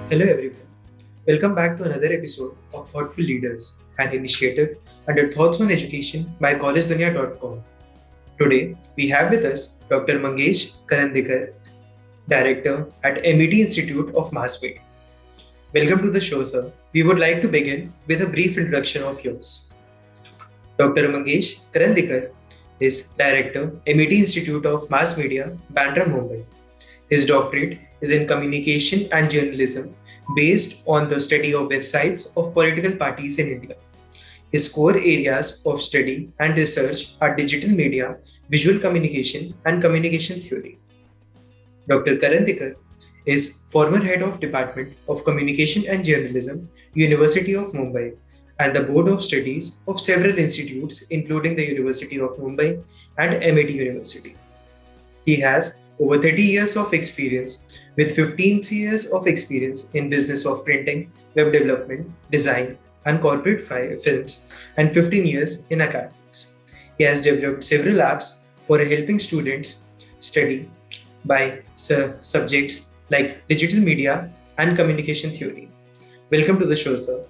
Hello everyone. Welcome back to another episode of Thoughtful Leaders, an initiative under Thoughts on Education by collegedunya.com. Today, we have with us Dr. Mangesh Karandikar, Director at MET Institute of Mass Media. Welcome to the show, sir. We would like to begin with a brief introduction of yours. Dr. Mangesh Karandikar is Director, MET Institute of Mass Media, Bandra, Mumbai. His doctorate is in Communication and Journalism based on the study of websites of political parties in India. His core areas of study and research are digital media, visual communication, and communication theory. Dr. Karandikar is former head of Department of Communication and Journalism, University of Mumbai, and the Board of Studies of several institutes, including the University of Mumbai and MIT University. He has over 30 years of experience, with 15 years of experience in business of printing, web development, design, and corporate films, and 15 years in academics. He has developed several apps for helping students study by subjects like digital media and communication theory. Welcome to the show, sir.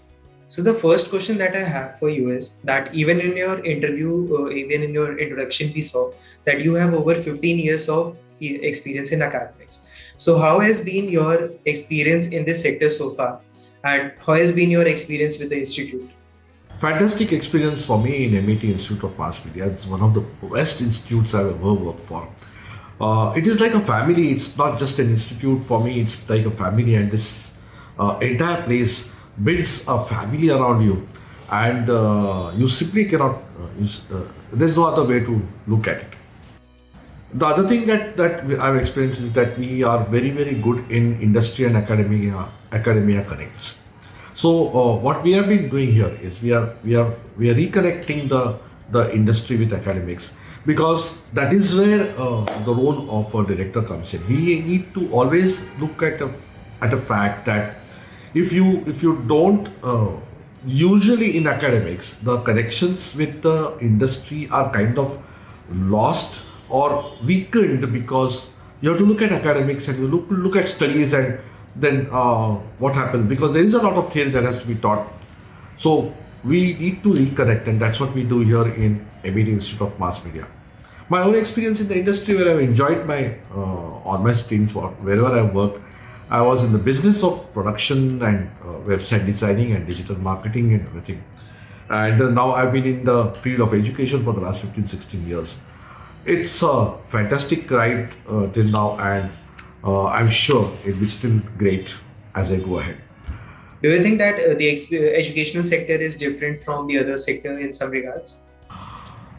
So the first question that I have for you is that even in your interview, even in your introduction, we saw that you have over 15 years of experience in academics. So how has been your experience in this sector so far? And how has been your experience with the institute? Fantastic experience for me in MET Institute of Mass Media. It's one of the best institutes I've ever worked for. It is like a family. It's not just an institute for me. It's like a family, and this entire place builds a family around you, and you simply cannot. There's no other way to look at it. The other thing that I've experienced is that we are very, very good in industry and academia connects. So what we have been doing here is we are reconnecting the industry with academics, because that is where the role of a director comes in. We need to always look at a fact that if you don't usually in academics, the connections with the industry are kind of lost or weakened, because you have to look at academics and you look at studies, and then what happens, because there is a lot of theory that has to be taught. So we need to reconnect, and that's what we do here in MET Institute of Mass Media. My own experience in the industry, where I've enjoyed my on my stints, wherever I've worked, I was in the business of production and website designing and digital marketing and everything. And now I've been in the field of education for the last 15-16 years. It's a fantastic ride till now, and I'm sure it will be still great as I go ahead. Do you think that the educational sector is different from the other sector in some regards?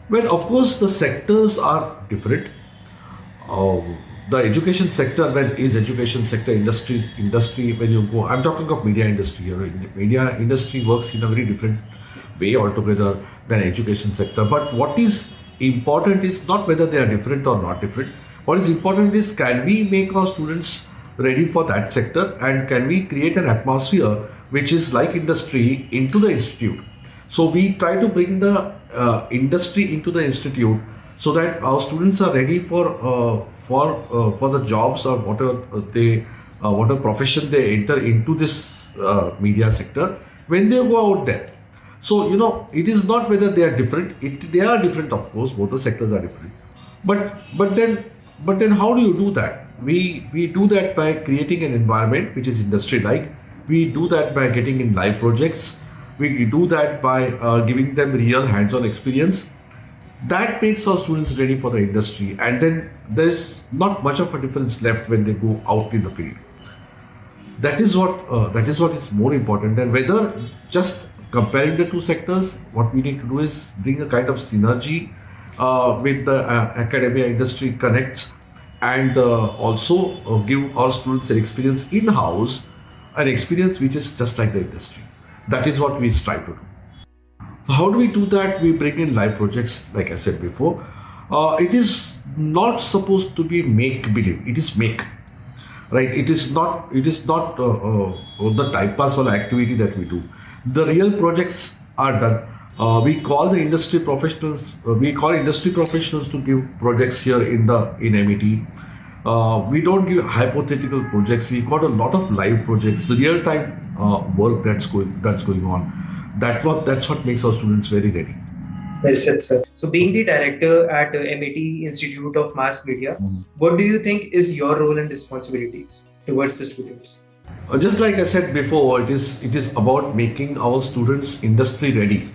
Well, of course, the sectors are different. The education sector, education sector industry, when you go, I'm talking of media industry here. Media industry works in a very different way altogether than education sector. But what is important is not whether they are different or not different. What is important is, can we make our students ready for that sector, and can we create an atmosphere which is like industry into the institute. So we try to bring the industry into the institute, so that our students are ready for the jobs or whatever profession they enter into this media sector when they go out there. So it is not whether they are different. They are different, of course. Both the sectors are different. But then how do you do that? We do that by creating an environment which is industry-like. We do that by getting in live projects. We do that by giving them real hands-on experience. That makes our students ready for the industry, and then there's not much of a difference left when they go out in the field. That is what is more important. And whether just comparing the two sectors, what we need to do is bring a kind of synergy with the academia industry connects, and also give our students an experience in-house, an experience which is just like the industry. That is what we strive to do. How do we do that? We bring in live projects, like I said before. It is not supposed to be make-believe. It is make. Right? It is not the time pass or activity that we do. The real projects are done. We call industry professionals to give projects here in MET. We don't give hypothetical projects. We got a lot of live projects, real time work that's going on. That's what makes our students very ready. Well said, sir. So, being the director at MAT Institute of Mass Media, Mhm. what do you think is your role and responsibilities towards the students? Just like I said before, it is about making our students industry ready.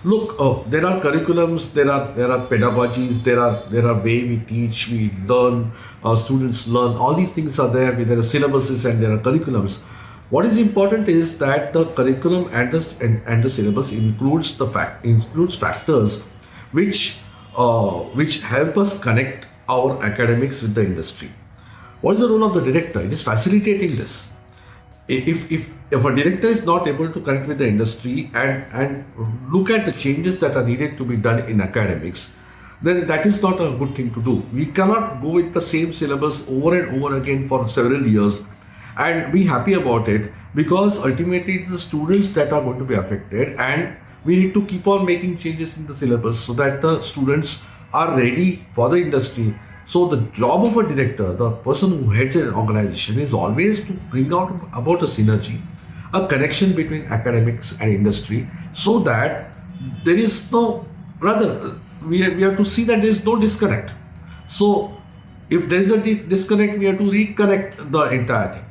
Look, there are curriculums, there are pedagogies, there are way we teach, we learn, students learn. All these things are there. There are syllabuses and there are curriculums. What is important is that the curriculum and the syllabus includes factors which help us connect our academics with the industry. What is the role of the director? It is facilitating this. If a director is not able to connect with the industry and look at the changes that are needed to be done in academics, then that is not a good thing to do. We cannot go with the same syllabus over and over again for several years and be happy about it, because ultimately it's the students that are going to be affected, and we need to keep on making changes in the syllabus so that the students are ready for the industry. So the job of a director, the person who heads an organization, is always to bring out about a synergy, a connection between academics and industry, so that there is no, rather, we have to see that there is no disconnect. So if there is a disconnect, we have to reconnect the entire thing.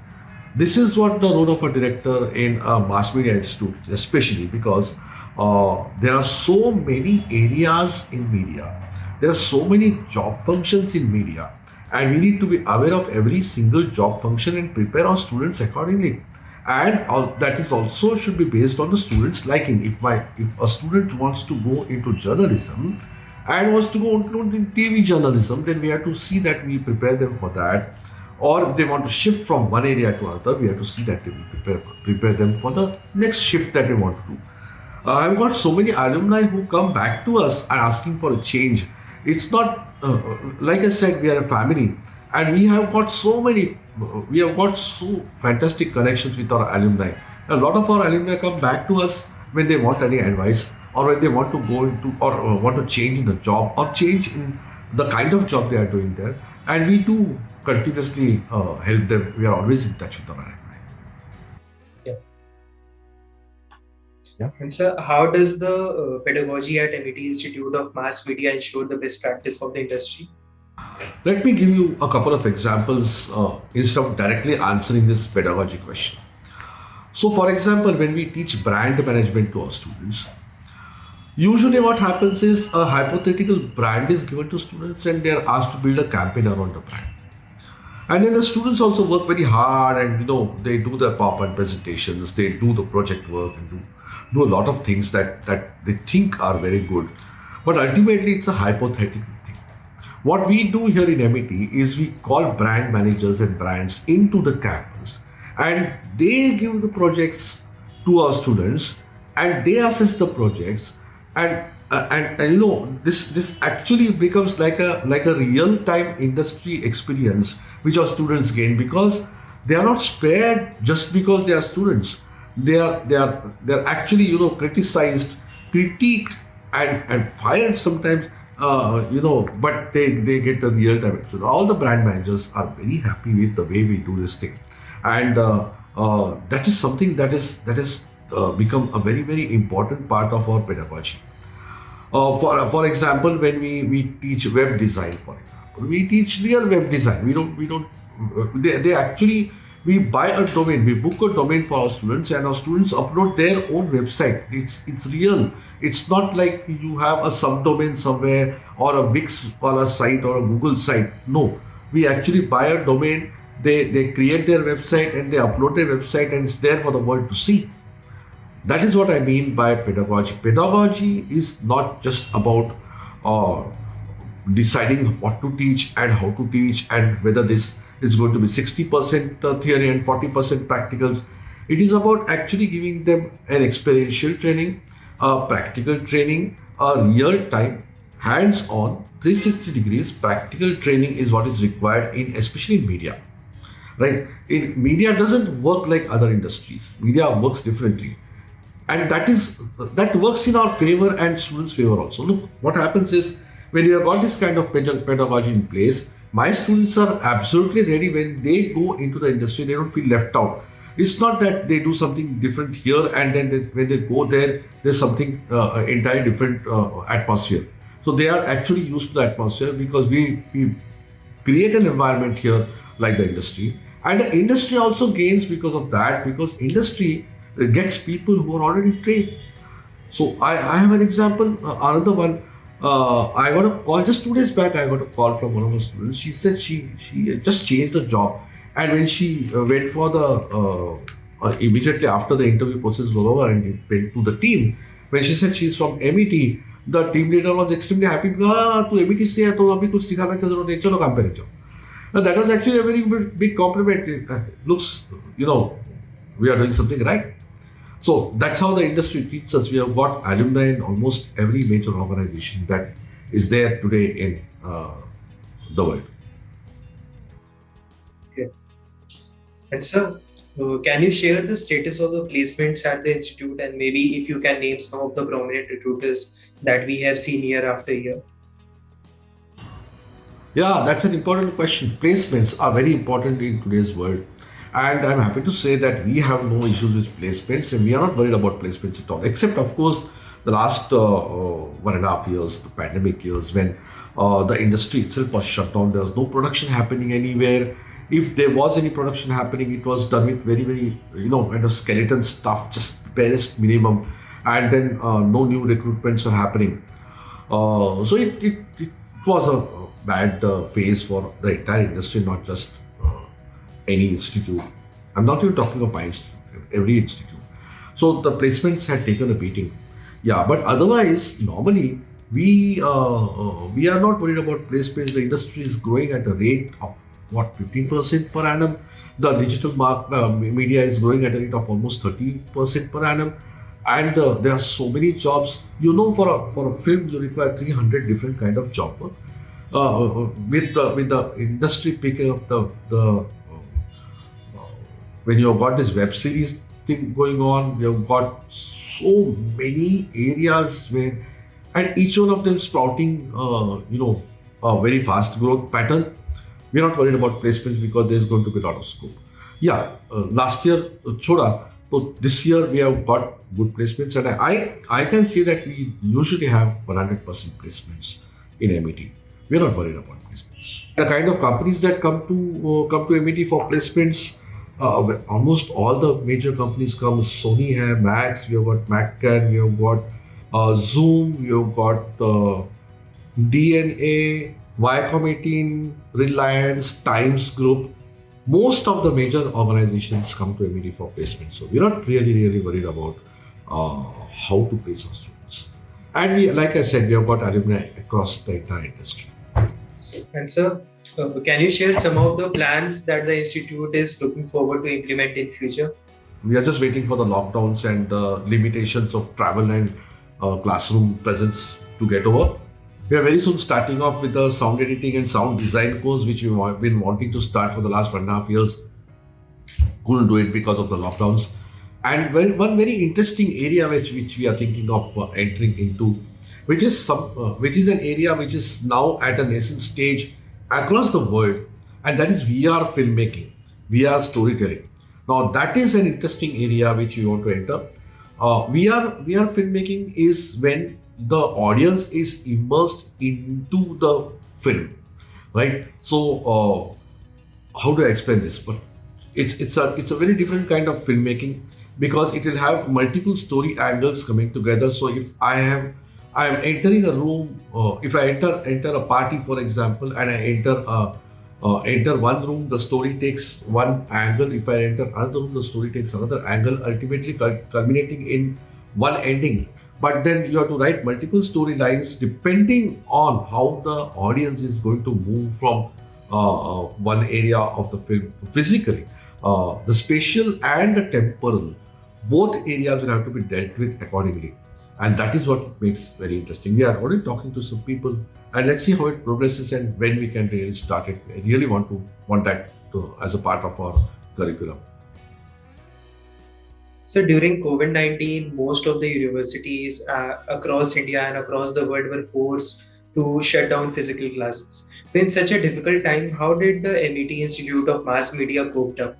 This is what the role of a director in a mass media institute, especially because there are so many areas in media. There are so many job functions in media, and we need to be aware of every single job function and prepare our students accordingly. And that is also should be based on the students' liking. If a student wants to go into journalism and wants to go into TV journalism, then we have to see that we prepare them for that. Or if they want to shift from one area to another, we have to see that we prepare them for the next shift that they want to do. I've got so many alumni who come back to us and asking for a change. It's not, like I said, we are a family, and we have got so fantastic connections with our alumni. A lot of our alumni come back to us when they want any advice, or when they want to go into, or want to change in the job, or change in the kind of job they are doing there. And we do continuously help them. We are always in touch with our alumni. Yeah. Yeah. And sir, how does the pedagogy at MAT Institute of Mass Media ensure the best practice of the industry? Let me give you a couple of examples instead of directly answering this pedagogy question. So, for example, when we teach brand management to our students, usually what happens is a hypothetical brand is given to students and they are asked to build a campaign around the brand. And then the students also work very hard, and they do their PowerPoint presentations, they do the project work, and do a lot of things that they think are very good. But ultimately it's a hypothetical thing. What we do here in MAT is we call brand managers and brands into the campus, and they give the projects to our students, and they assess the projects, and this actually becomes like a real time industry experience which our students gain, because they are not spared just because they are students. They're actually criticized, critiqued, and fired sometimes. But they get the real time. So all the brand managers are very happy with the way we do this thing, and that is something that is become a very, very important part of our pedagogy. For example, when we teach web design, for example, we teach real web design. They actually, we buy a domain, we book a domain for our students, and our students upload their own website. It's real. It's not like you have a subdomain somewhere, or a Wix or a site or a Google site. No, we actually buy a domain. They create their website and they upload their website, and it's there for the world to see. That is what I mean by pedagogy. Pedagogy is not just about deciding what to teach and how to teach, and whether this is going to be 60% theory and 40% practicals. It is about actually giving them an experiential training, practical training, a real-time, hands-on, 360 degrees practical training is what is required especially in media. Right? Media doesn't work like other industries. Media works differently. And that works in our favor and students' favor also. Look, what happens is, when you have got this kind of pedagogy in place, My students are absolutely ready when they go into the industry. They don't feel left out. It's not that they do something different here and then when they go there, there's something entirely different atmosphere. So they are actually used to the atmosphere because we create an environment here like the industry. And the industry also gains because of that, because industry gets people who are already trained. So I have an example, another one. I got a call just 2 days back. I got a call from one of my students. She said she had just changed the job, and when she went for the immediately after the interview process was over and went to the team, when she said she's from MET, the team leader was extremely happy. तू MET से है तो अभी कुछ सिखाने की जरूरत नहीं, चलो काम पे रह जाओ. Now, that was actually a very big compliment. It looks, we are doing something right. So that's how the industry treats us. We have got alumni in almost every major organization that is there today in the world. Yeah. And sir, can you share the status of the placements at the institute, and maybe if you can name some of the prominent recruiters that we have seen year after year? Yeah, that's an important question. Placements are very important in today's world. And I'm happy to say that we have no issues with placements and we are not worried about placements at all. Except, of course, the last 1.5 years, the pandemic years, when the industry itself was shut down. There was no production happening anywhere. If there was any production happening, it was done with very, very, kind of skeleton stuff, just barest minimum. And then no new recruitments were happening. So it was a bad phase for the entire industry, not just any institute. I'm not even talking of my institute, every institute. So the placements had taken a beating. Yeah, but otherwise, normally, we are not worried about placements. The industry is growing at a rate of 15% per annum. The digital media is growing at a rate of almost 30% per annum. And there are so many jobs. For a film, you require 300 different kind of job work. With the industry picking up the when you've got this web series thing going on, you've got so many areas where, and each one of them sprouting, a very fast growth pattern. We're not worried about placements because there's going to be a lot of scope. Yeah, last year, choda. So this year we have got good placements, and I can say that we usually have 100% placements in MET. We're not worried about placements. The kind of companies that come to MET for placements, almost all the major companies come. Sony hai, Max, we have got McCann, we have got Zoom, we have got DNA, Viacom 18, Reliance, Times Group. Most of the major organizations come to MET for placement. So we're not really worried about how to place our students. And we, like I said, we have got alumni across the entire industry. And sir, can you share some of the plans that the institute is looking forward to implement in future? We are just waiting for the lockdowns and limitations of travel and classroom presence to get over. We are very soon starting off with a sound editing and sound design course, which we have been wanting to start for the last 1.5 years. Couldn't do it because of the lockdowns. And one very interesting area which we are thinking of entering into, which is an area which is now at a nascent stage across the world, and that is VR filmmaking, VR storytelling. Now that is an interesting area which we want to enter. VR filmmaking is when the audience is immersed into the film, right? So how do I explain this? But it's a very different kind of filmmaking because it will have multiple story angles coming together. So if I am entering a room, if I enter a party, for example, and I enter one room, the story takes one angle. If I enter another room, the story takes another angle, ultimately culminating in one ending. But then you have to write multiple storylines depending on how the audience is going to move from one area of the film physically. The spatial and the temporal, both areas will have to be dealt with accordingly. And that is what makes very interesting. We are already talking to some people, and let's see how it progresses and when we can really start it. I really want that as a part of our curriculum. So during COVID-19, most of the universities across India and across the world were forced to shut down physical classes. So in such a difficult time, how did the MET Institute of Mass Media cope up?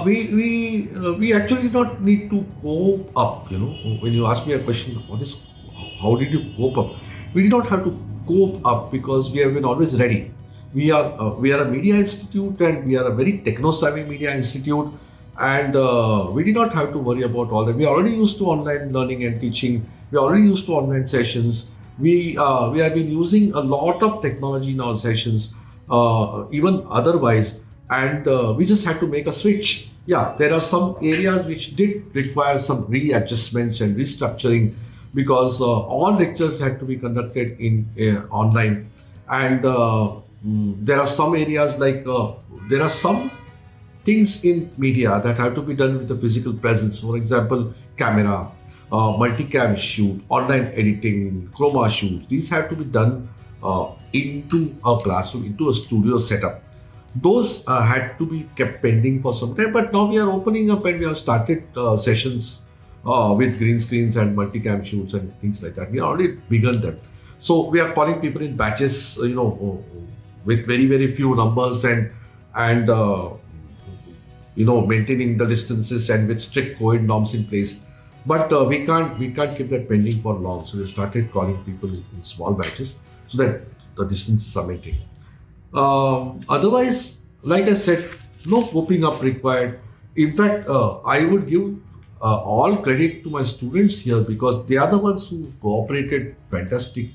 We actually did not need to cope up. You know, when you ask me a question, how did you cope up? We did not have to cope up because we have been always ready. We are a media institute, and we are a very techno-savvy media institute, and we did not have to worry about all that. We are already used to online learning and teaching. We are already used to online sessions. We have been using a lot of technology in our sessions, even otherwise, and we just had to make a switch. Yeah, there are some areas which did require some readjustments and restructuring because all lectures had to be conducted in online, and there are some areas like there are some things in media that have to be done with the physical presence. For example, camera, multicam shoot, online editing, chroma shoots. These have to be done into a classroom, into a studio setup. Those had to be kept pending for some time, but now we are opening up and we have started sessions with green screens and multicam shoots and things like that. We already begun them. So we are calling people in batches, with very very few numbers and maintaining the distances and with strict COVID norms in place. But we can't keep that pending for long. So we started calling people in small batches so that the distances are maintained. Otherwise, like I said, no coping up required. In fact, I would give all credit to my students here because they are the ones who cooperated fantastic.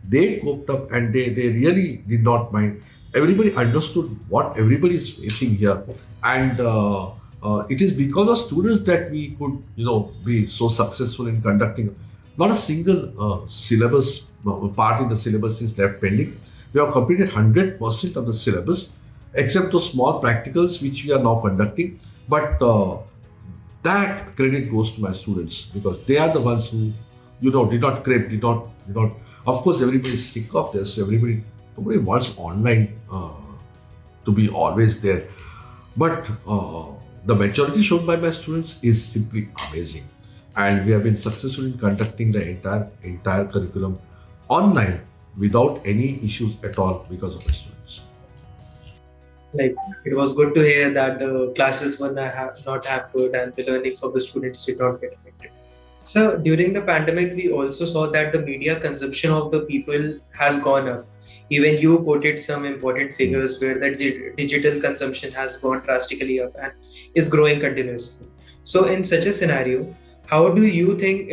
They coped up and they really did not mind. Everybody understood what everybody is facing here, and it is because of students that we could, be so successful in conducting. Not a single syllabus part in the syllabus is left pending. We have completed 100% of the syllabus, except those small practicals which we are now conducting. But that credit goes to my students because they are the ones who, did not crib, did not. Of course, everybody is sick of this. Nobody wants online to be always there. But the maturity shown by my students is simply amazing, and we have been successful in conducting the entire curriculum online without any issues at all because of the students. Like, it was good to hear that the classes were not hampered and the learnings of the students did not get affected. So during the pandemic, we also saw that the media consumption of the people has gone up. Even you quoted some important figures where the digital consumption has gone drastically up and is growing continuously. So in such a scenario, how do you think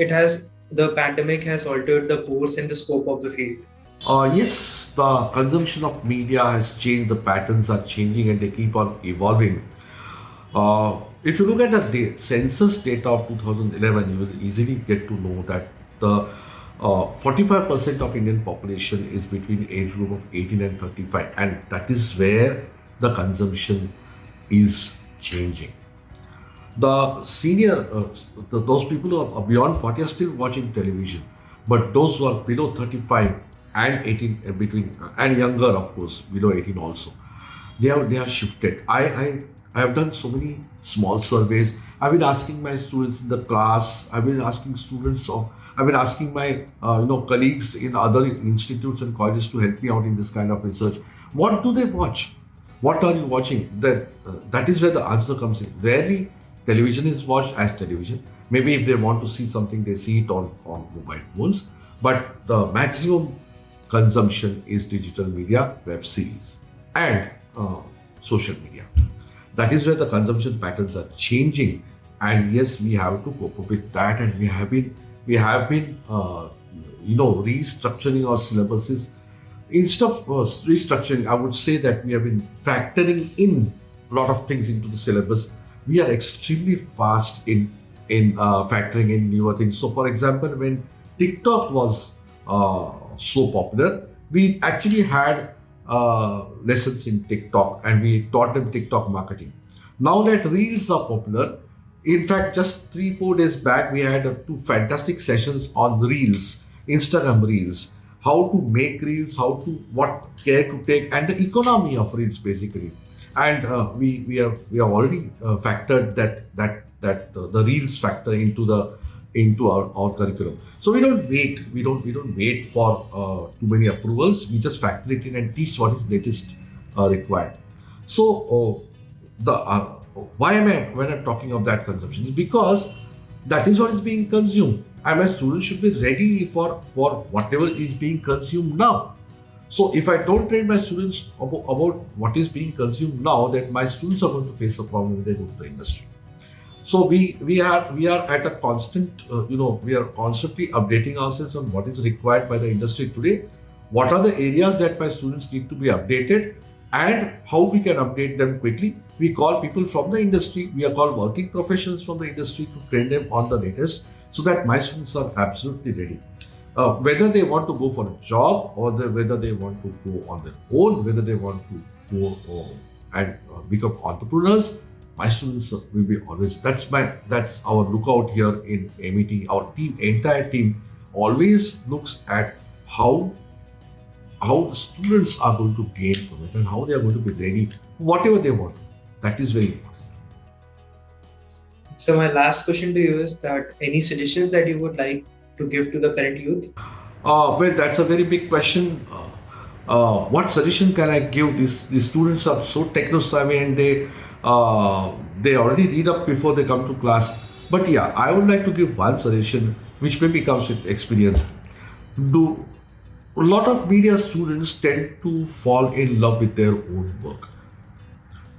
the pandemic has altered the course and the scope of the field? Yes, the consumption of media has changed, the patterns are changing and they keep on evolving. If you look at the census data of 2011, you will easily get to know that the 45% of Indian population is between age group of 18 and 35, and that is where the consumption is changing. The senior, those people who are beyond 40 are still watching television, but those who are below 35 and 18, and younger, of course, below 18 also, they have shifted. I have done so many small surveys. I've been asking my students in the class. I've been asking my colleagues in other institutes and colleges to help me out in this kind of research. What do they watch? What are you watching? That is where the answer comes in. Rarely television is watched as television. Maybe if they want to see something, they see it on mobile phones. But the maximum consumption is digital media, web series, and social media. That is where the consumption patterns are changing, and yes, we have to cope up with that. And we have been restructuring our syllabuses. Instead of restructuring, I would say that we have been factoring in a lot of things into the syllabus. We are extremely fast in factoring in newer things. So, for example, when TikTok was so popular, we actually had lessons in TikTok and we taught them TikTok marketing. Now that Reels are popular, in fact, just 3-4 days back, we had 2 fantastic sessions on Reels, Instagram Reels, how to make Reels, what care to take, and the economy of Reels basically. And we have already factored that the Reels factor into the into our curriculum. So we don't wait for too many approvals. We just factor it in and teach what is latest required. So the why am I when I'm talking of that consumption is because that is what is being consumed, and my students should be ready for whatever is being consumed now. So if I don't train my students about what is being consumed now, then my students are going to face a problem when they go to the industry. So we are at a constant we are constantly updating ourselves on what is required by the industry today. What are the areas that my students need to be updated, and how we can update them quickly. We call people from the industry. We are called working professionals from the industry to train them on the latest, so that my students are absolutely ready. Whether they want to go for a job or whether they want to go on their own, whether they want to go and become entrepreneurs, my students will be always. That's our lookout here in MET. Our entire team, always looks at how the students are going to gain from it and how they are going to be ready for whatever they want. That is very important. So my last question to you is that any suggestions that you would like to give to the current youth? Well, that's a very big question. What suggestion can I give? These students are so techno-savvy, and they already read up before they come to class. But yeah, I would like to give one suggestion, which maybe comes with experience. A lot of media students tend to fall in love with their own work.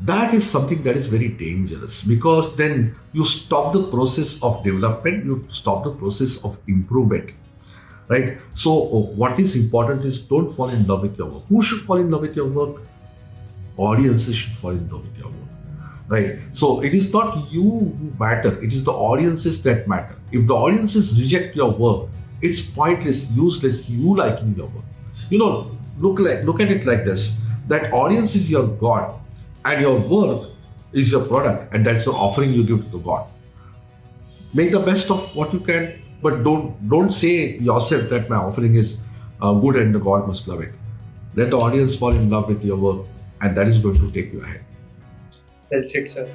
That is something that is very dangerous, because then you stop the process of development, you stop the process of improvement, right? So what is important is don't fall in love with your work. Who should fall in love with your work? Audiences should fall in love with your work, right? So it is not you who matter, it is the audiences that matter. If the audiences reject your work, it's pointless, useless, you liking your work. Look at it like this, that audience is your God, and your work is your product, and that's the offering you give to God. Make the best of what you can, but don't say yourself that my offering is good and the God must love it. Let the audience fall in love with your work, and that is going to take you ahead. Well said, sir.